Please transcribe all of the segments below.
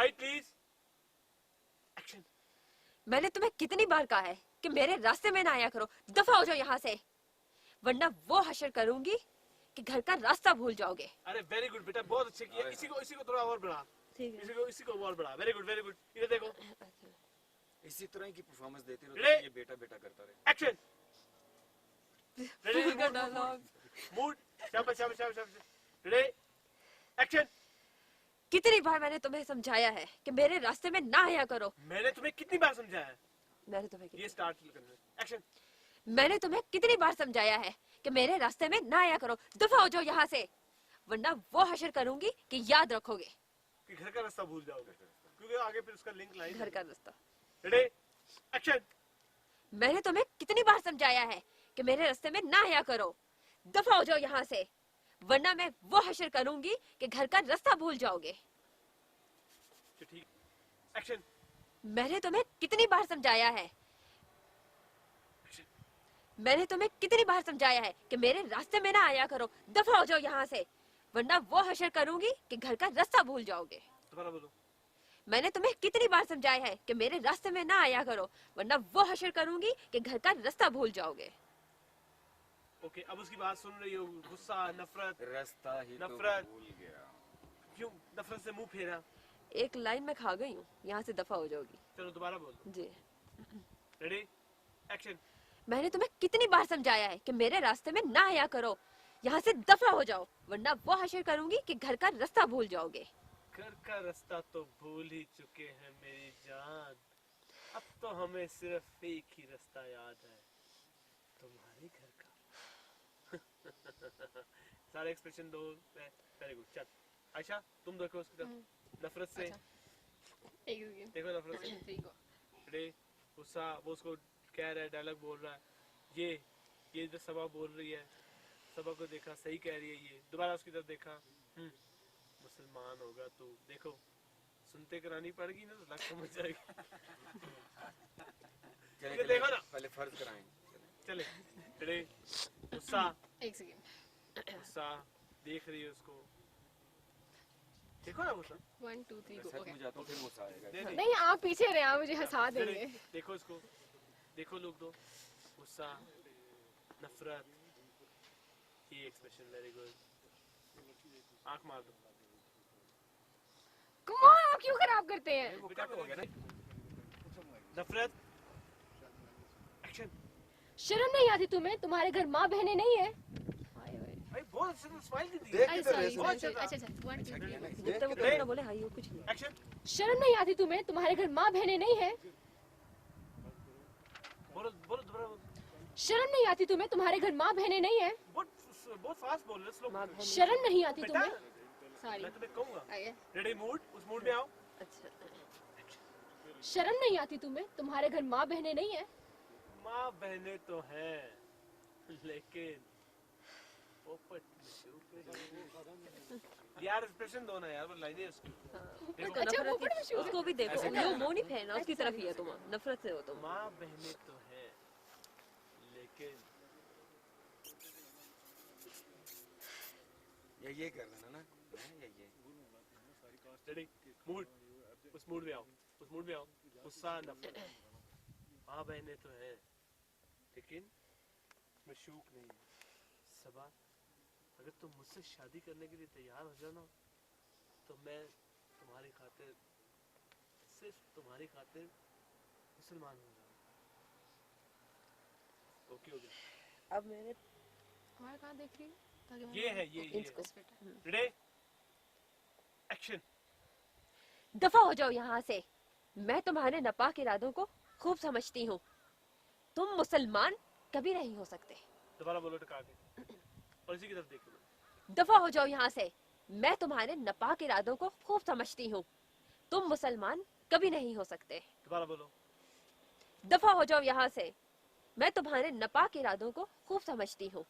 Quiet please. Action. मैंने तुम्हें कितनी बार कहा है कि मेरे रास्ते में ना आया करो, दफा हो जाओ यहाँ से, वरना वो हशर करूंगी कि घर का रास्ता भूल जाओगे। अरे वेरी गुड बेटा, बहुत अच्छे किया। इसी को थोड़ा और बढ़ा। ठीक है, इसी को और बढ़ा। Very good very good. इधर देखो, इसी तरह की परफॉर्मेंस देते रहो तो ये बेटा बेटा करता रहे। एक्शन। रेडी, मूड, शाबाश शाबाश शाबाश। Ready, action. कितनी बार मैंने तुम्हें समझाया है कि मेरे रास्ते में ना आया करो। मैंने तुम्हें कितनी बार समझाया है? मैंने तुम्हें ये स्टार्ट करना। एक्शन। मैंने तुम्हें कितनी बार समझाया है कि मेरे रास्ते में ना आया करो, दफा हो जाओ यहाँ से, वरना वो हशर करूंगी कि याद रखोगे कि घर का रास्ता भूल जाओगे, क्योंकि आगे फिर उसका लिंक लाइन घर का रास्ता। Ready, action. मैंने तुम्हें कितनी बार समझाया है कि मेरे रास्ते में ना आया करो, दफा हो जाओ यहाँ से, वरना मैं वो हशर करूंगी कि घर का रास्ता भूल जाओगे। ठीक, एक्शन। मैंने तुम्हें कितनी बार समझाया है, मैंने तुम्हें कितनी बार समझाया है कि मेरे रास्ते में ना आया करो, दफा हो जाओ यहाँ से, वरना वो हशर करूंगी कि घर का रास्ता भूल जाओगे। दोबारा बोलो। मैंने तुम्हें कितनी बार समझाया है कि मेरे रास्ते में ना आया करो, वरना वो हशर करूंगी कि घर का रास्ता भूल जाओगे। ओके, अब उसकी बात सुन रही हो, गुस्सा, नफरत। रास्ता ही नफरत तो भूल गया। क्यों नफरत से मुंह फेरा? एक लाइन में खा गई हूँ, यहाँ से दफा हो जाओगी। चलो दोबारा बोलो। जी। Ready, action. मैंने तुम्हें कितनी बार समझाया है कि मेरे रास्ते में ना आया करो, यहाँ से दफा हो जाओ, वरना वो हशर करूंगी कि घर का रास्ता भूल जाओगे। घर का रास्ता तो भूल ही चुके हैं मेरी जान, अब तो हमें सिर्फ एक ही रास्ता याद है, तुम्हारे घर का। सारे एक्सप्रेशन दो। Very good. चल आयशा, तुम देखो उसकी तरफ नफरत से। देखो नफरत से। रेडी, गुस्सा, वो उसको कह रहा है, डायलॉग बोल रहा है, ये जो सबा बोल रही है, सबा को देखा, सही कह रही है ये। दोबारा उसकी तरफ देखा, मुसलमान होगा तू, देखो सुनते करानी पड़ेगी ना तो लग समझ जाएगी। चले देखो ना, पहले फर्ज कराएं। चले। रेडी, गुस्सा, एक सेकंड, गुस्सा देख रही है उसको, देखो ना गुस्सा। 1 2 3 सच में जाता हूँ फिर गुस्सा आएगा। नहीं आप पीछे रहे, आप मुझे हंसा देंगे। देखो इसको, देखो लोग दो, गुस्सा, नफरत, ये एक्सप्रेशन। Very good. आंख मार दो। कम ऑन, आप क्यों खराब करते हैं? वो कट हो गया ना। नफरत, एक्शन। शर्म नहीं आती तुम्हें? तुम्हारे घर माँ बहनें नहीं है? भाई बहुत अच्छे से स्माइल की थी। देख अरे किधर सॉरी, है, बहुत अच्छा था। अच्छा 1 2 3। जब तक वो कभी ना बोले हाँ ये कुछ नहीं। एक्शन। शर्म नहीं आती तुम्हें? तुम्हारे घर माँ बहनें नहीं है? बोलो बोलो दोबारा बोलो। शर्म नहीं आती तुम्हें? तुम्हारे घर माँ बहनें नहीं है? बहुत फास्ट बोल रहे, स्लो। शर्म नहीं आती बेटा, तुम्हें? सॉरी, मैं तुम्हें कहूंगा। आइए। रेडी, मूड, उस मूड में आओ। अच्छा, शर्म नहीं आती तुम्हें? तुम्हारे घर माँ बहनें नहीं है? माँ बहने तो हैं, लेकिन पोपट यार एक्सप्रेशन दो ना यार, वो लाइनें उसकी। देखो, अच्छा, नफरत पोपट में की उसको भी देखो, वो मुंह नहीं फेरना, उसकी तरफ ही है तुम, नफरत से हो तुम। माँ बहने तो हैं, लेकिन ये कर देना ना, ये। रेडी, मूड, उस मूड में आओ, उस मूड में आओ। गुस्सा, नफरत। माँ बहने तो हैं, लेकिन मशूक नहीं है। सबा, अगर तुम मुझसे शादी करने के लिए तैयार हो जाना, तो मैं तुम्हारी खातिर, सिर्फ तुम्हारी खातिर मुसलमान हो जाऊंगा। ओके हो गया? अब मैंने हमारा कहाँ देख रही है? ताकि मैं- ये है, ये रेडी, एक्शन। दफा हो जाओ यहाँ से, मैं तुम्हारे नापाक इरादों को खूब समझती हूँ, तुम मुसलमान कभी नहीं हो सकते। दोबारा बोलो टका के, और इसी की तरफ देखो। दफा हो जाओ यहाँ से, मैं तुम्हारे नापाक इरादों को खूब समझती हूँ, तुम मुसलमान कभी नहीं हो सकते। दोबारा बोलो। दफा हो जाओ यहाँ से, मैं तुम्हारे नापाक इरादों को खूब समझती हूँ,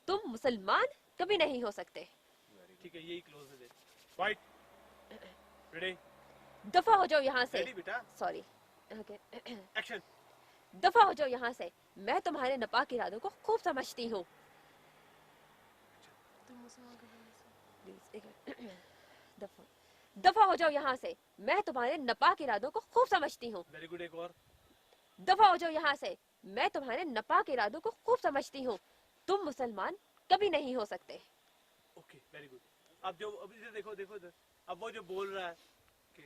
तुम मुसलमान कभी नहीं हो सकते। ठीक है, यही क्लोज है। फाइट। रेडी, दफा हो जाओ यहाँ से, रेडी बेटा, सॉरी, ओके, एक्शन। दफा हो जाओ यहाँ से, मैं तुम्हारे नापाक इरादों को खूब समझती हूँ। तुम मुसलमान कभी नहीं हो सकते। प्लीज, एक मिनट। दफा हो जाओ यहाँ से। मैं तुम्हारे नापाक इरादों को खूब समझती हूँ। वेरी गुड, एक और। दफा हो जाओ यहाँ से। मैं तुम्हारे नापाक इरादों को खूब समझती हूँ। तुम मुसलमान कभी नहीं हो सकते। Okay, very good. अब जो अभी इधर देखो, देखो इधर। अब वो जो बोल रहा है कि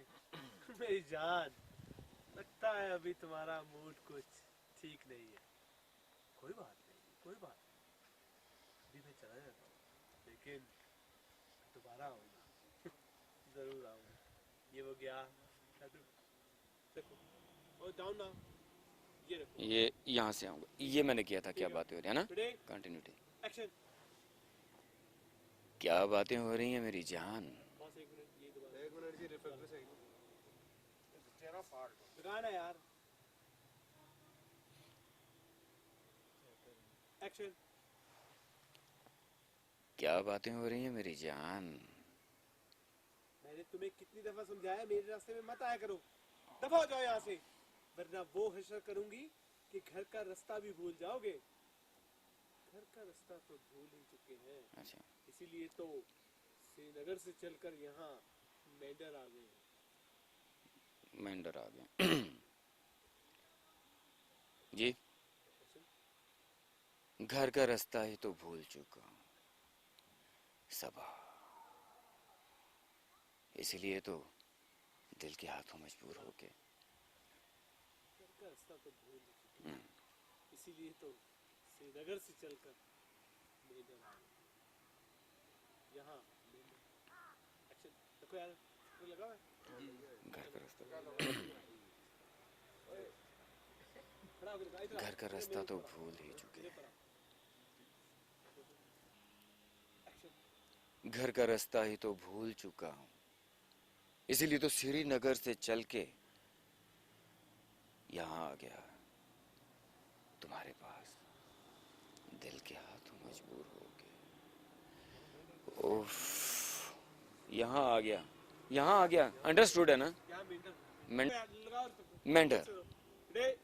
मेरी जान, लगता है अभी तुम्हारा मूड कुछ ठीक नहीं है। कोई बात नहीं, कोई बात नहीं। अभी मैं चला जाता हूँ, लेकिन दोबारा आऊंगा। जरूर आऊंगा। ये वो गया। देखो, ओ डाउन नाउ। ये देखो। ये यहाँ से आऊंगा, ये मैंने किया था। क्या बातें हो रही है ना, रेडी, कंटिन्यूटी। एक्शन। क्या बातें हो रही हैं मेरी जान। बस एक मिनट, ये दोबारा। एक मिनट जी, रिफ्रेश सही। तेरा फाल्ट गाना यार। एक्शन। क्या बातें हो रही हैं मेरी जान। मैंने तुम्हें कितनी दफा समझाया मेरे रास्ते में मत आया करो। दफा हो जाओ यहाँ से, वरना वो हशर करूंगी कि घर का रास्ता भी भूल जाओगे। घर का रास्ता तो भूल ही चुके हैं। अच्छा, इसीलिए तो श्रीनगर से चलकर यहाँ मेंढर आ गए। मेंढर आ गया। जी, घर का रास्ता ही तो भूल चुका हूँ सबा। इसलिए तो दिल के हाथों मजबूर होके। घर का रास्ता तो भूल ही चुके हैं, इसीलिए तो श्रीनगर से चलकर मेंढर आ गए। यहाँ एक्शन देखो यार, तो लगा हुआ है। घर का रास्ता, खड़ा होकर दिखा, इधर आ। घर का रास्ता तो भूल ही चुके मेरे हैं। पर आ। एक्शन। घर का रास्ता ही तो भूल चुका हूँ, इसीलिए तो श्रीनगर से चल के यहाँ आ गया तुम्हारे पास, दिल के हाथों मजबूर हो गए। उफ, यहाँ आ गया, यहाँ आ गया। अंडरस्टूड है ना। यहाँ मेंढर मेंढर, रे।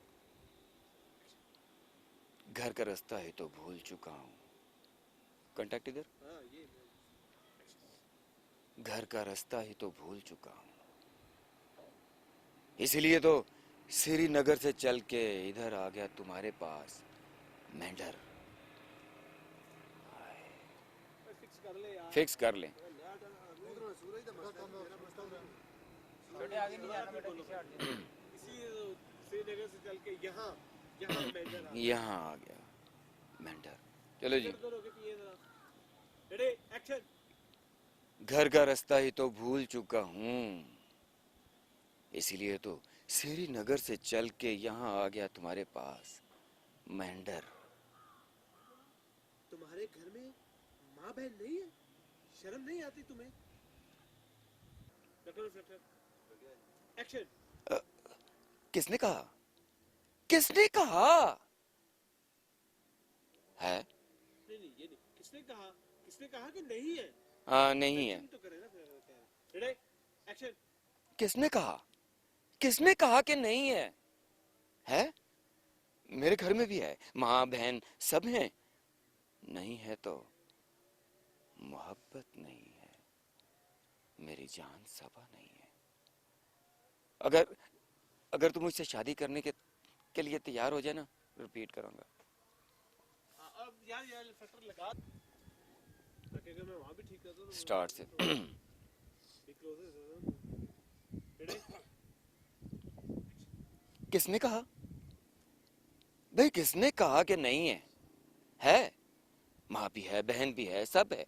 घर का रास्ता ही तो भूल चुका हूँ। कांटेक्ट इधर। हाँ, ये घर का रास्ता ही तो भूल चुका हूँ, इसीलिए तो श्रीनगर से चल के इधर आ गया तुम्हारे पास, मेंढर। फिक्स कर ले यार। फिक्स कर लें। इसी श्रीनगर से चल के यहाँ यहाँ मेंढर आ गए। यहाँ आ गया मेंढर। चलो जी। इधर होके पिए जरा। Ready, action. घर का रास्ता ही तो भूल चुका हूँ, इसीलिए तो श्रीनगर से चल के यहाँ आ गया तुम्हारे पास, मेंढर। तुम्हारे घर में माँ बहन नहीं है? शर्म नहीं आती तुम्हें? एक्शन। किसने कहा, किसने कहा है? नहीं नहीं, ये नहीं। किसने कहा? किसने कहा कि नहीं है? हाँ, नहीं है। तो करे ना फिर। Ready, action. किसने कहा, किसने कहा कि नहीं है? है? मेरे घर में भी है, माँ बहन सब हैं। नहीं है तो मोहब्बत नहीं है, मेरी जान सबा नहीं है। अगर तुम मुझसे शादी करने के लिए तैयार हो जाए ना, रिपीट करूंगा। अब यार फटर लगा। लगेगा मैं वहाँ भी ठीक कर दूँ। स्टार्ट से। रेडी, किसने कहा भाई, किसने कहा कि नहीं है? है, माँ भी है, बहन भी है, सब है।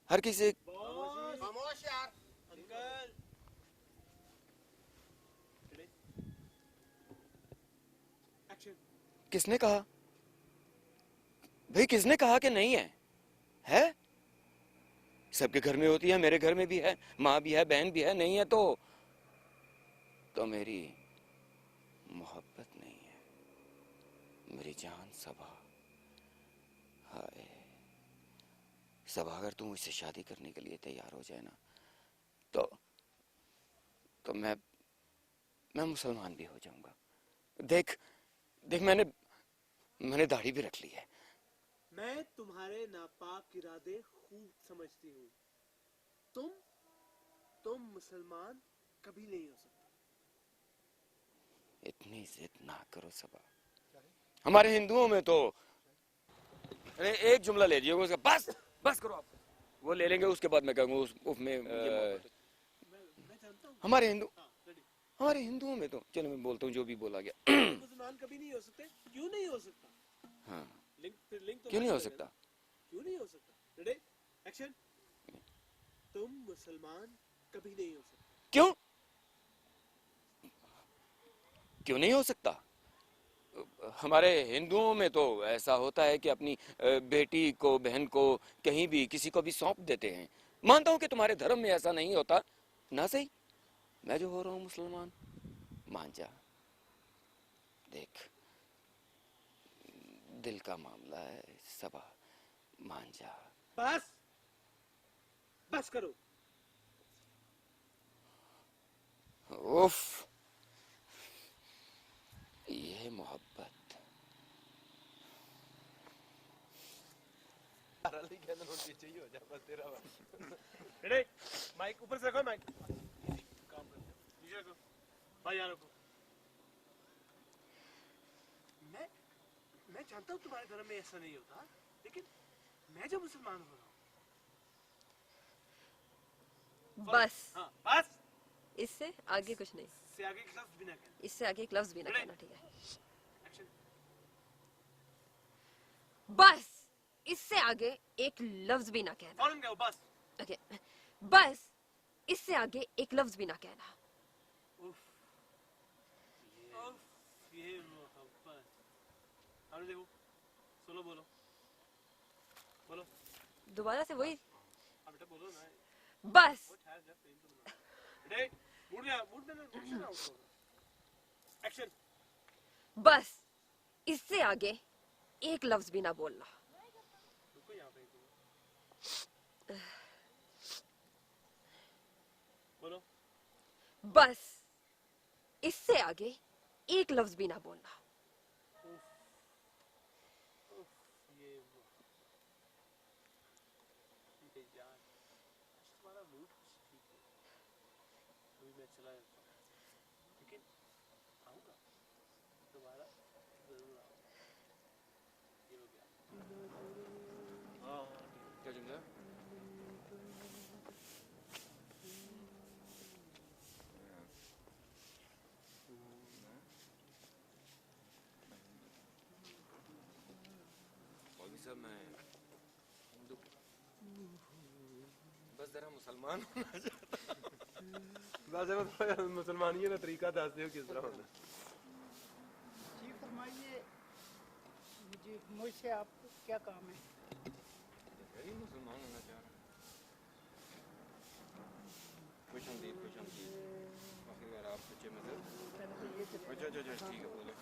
हर किसी। खामोश यार। अंकल। एक्शन। किसने कहा भाई, किसने कहा कि नहीं है? है, सबके घर में होती है, मेरे घर में भी है, माँ भी है, बहन भी है। नहीं है तो मेरी मोहब्बत नहीं है, मेरी जान सबा। हाय सबा, अगर तू मुझसे शादी करने के लिए तैयार हो जाए ना, तो मैं मुसलमान भी हो जाऊंगा। देख मैंने दाढ़ी भी रख ली है। मैं तुम्हारे नापाक इरादे खूब समझती हूँ। तुम मुसलमान कभी नहीं हो सकते। इतनी जिद ना करो सबा। हमारे हिंदुओं में तो अरे एक जुमला ले लीजिएगा उसका, बस बस करो आप। वो ले लेंगे, उसके बाद मैं कहूँगा उसमें मैं जानता हूँ। हमारे हिंदू हाँ, ready। हमारे हिंदुओं में तो चलो मैं बोलता हूँ जो भी बोला गया। तुम मुसलमान कभी नहीं हो सकते। क्यों नहीं हो सकता? हाँ, लिंक तो क्यों नहीं हो match सकता? करेगा ना। क्यों नहीं हो सकता? Ready action. तुम मुसलमान कभी नहीं हो सकते। क्यों क्यों नहीं हो सकता? हमारे हिंदुओं में तो ऐसा होता है कि अपनी बेटी को, बहन को कहीं भी किसी को भी सौंप देते हैं। मानता हूँ कि तुम्हारे धर्म में ऐसा नहीं होता ना। सही, मैं जो हो रहा हूँ मुसलमान, मान जा। देख, दिल का मामला है सबा, मान जा। बस बस करो। उफ, ये मोहब्बत। रेडी माइक ऊपर से रखो। माइक काम करते हो। नीचे रखो भाई, यहाँ रखो। मैं जानता हूँ तुम्हारे धर्म में ऐसा नहीं होता, लेकिन मैं जो मुसलमान हो रहा हूँ। बस हाँ बस, इससे आगे कुछ नहीं, से आगे एक लफ्ज भी ना कहना। इससे आगे एक लफ्ज भी ना Ready? कहना, ठीक है? एक्शन। बस इससे आगे एक लफ्ज भी ना कहना। फौरन कहो बस। ओके, बस इससे आगे एक लफ्ज भी ना कहना। उफ, ये मोहब्बत। सामने देखो, सोलो बोलो बोलो। दोबारा से वही, अब बेटा बोलो ना। बस वो ठहर जा, पेन तो बना। रेडी मूड में ना आउट होगा। एक्शन। बस इससे आगे एक लफ्ज भी ना बोलना। रुको यहाँ पे बोलो। बस इससे आगे एक लफ्ज भी ना बोलना। ये जान, तुम्हारा मूड ठीक है। अभी मैं चला जाता हूँ, लेकिन आऊँगा दोबारा, जरूर आऊँगा। ये हो गया। हाँ क्या जुमला? मौलवी साहब, मैं हिंदू, बस जरा मुसलमान होना चाहता हूँ। मुसलमानियत का तरीका दस दो किस तरह होना। जी फरमाइए, मुझे मुझसे आपको क्या काम है? यही मुसलमान होना चाह रहा हूँ। खुश आमदीद। आखिरकार आप सच्चे मजहब। अच्छा अच्छा अच्छा, ठीक है बोलो।